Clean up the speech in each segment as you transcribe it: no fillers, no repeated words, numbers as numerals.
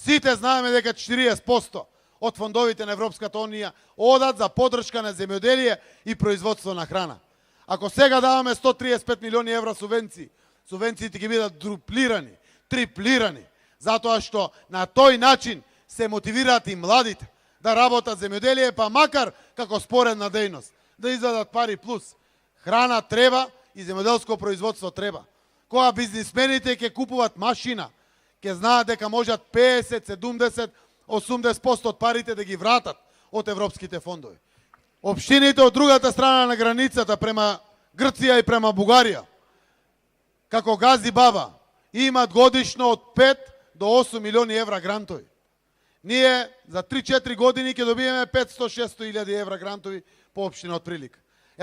Сите знаеме дека 40% од фондовите на Европската унија одат за поддршка на земјоделие и производство на храна. Ако сега даваме 135 милиони евра субвенции, субвенциите ќе бидат дуплирани, триплирани, затоа што на тој начин се мотивираат и младите да работат земјоделие, па макар како споредна дејност, да извадат пари плюс. Храна треба и земјоделско производство треба. Кога бизнисмените ќе купуваат машина, ќе знаат дека можат 50, 70, 80% од парите да ги вратат од европските фондови. Општините од другата страна на границата према Грција и према Бугарија, како Гази Баба, имат годишно од 5 до 8 милиони евра грантови. Ние за 3-4 години ќе добиеме 500-600 илјади евра грантови по општина од прилика.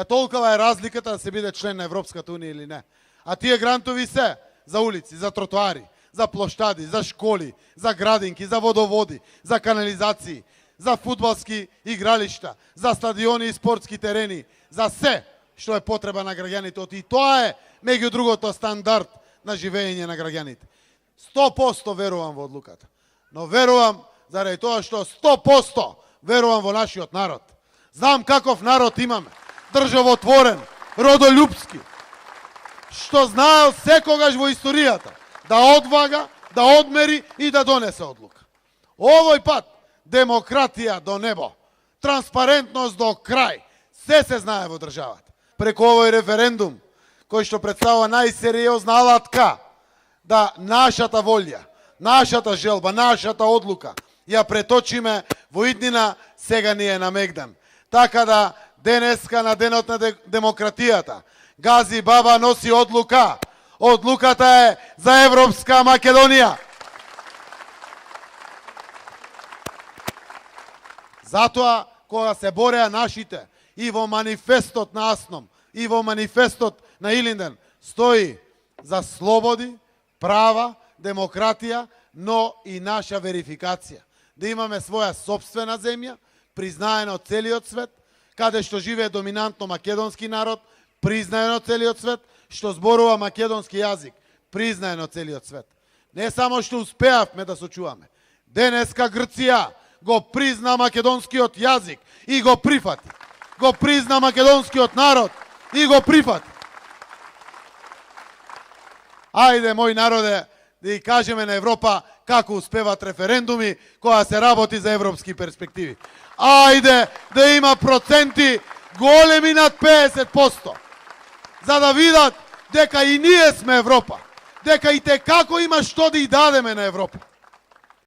Толкова е разликата да се биде член на Европската унија или не. А тие грантови се за улици, за тротоари, за плоштади, за школи, за градинки, за водоводи, за канализации, за фудбалски игралишта, за стадиони и спортски терени, за се што е потреба на граѓаните. И тоа е, меѓу другото, стандард на живење на граѓаните. 100% верувам во одлуката. Но верувам заради тоа што 100% верувам во нашиот народ. Знам каков народ имаме. Државотворен, родолюбски, што знаел секогаш во историјата да одвага, да одмери и да донесе одлука. Овој пат демократија до небо, транспарентност до крај, се знае во државата. Преку овој референдум, кој што представува најсериозна алатка да нашата волја, нашата желба, нашата одлука ја преточиме во иднина, сега ни е на Мегдан. Така да денеска на денот на демократијата Гази Баба носи одлука. Одлуката е за Европска Македонија. Затоа, кога се бореа нашите и во манифестот на Асном, и во манифестот на Илинден, стои за слободи, права, демократија, но и наша верификација. Да имаме своја собствена земја, признаена од целиот свет, каде што живее доминантно македонски народ, признаен од целиот свет, што зборува македонски јазик, признаен од целиот свет. Не само што успеавме да сочуваме. Денеска Грција го призна македонскиот јазик и го прифати. Го призна македонскиот народ и го прифати. Ајде, мој народе, да и кажеме на Европа како успеват референдуми кога се работи за европски перспективи. Ајде да има проценти големи над 50%, за да видат дека и ние сме Европа, дека и те како има што да и дадеме на Европа.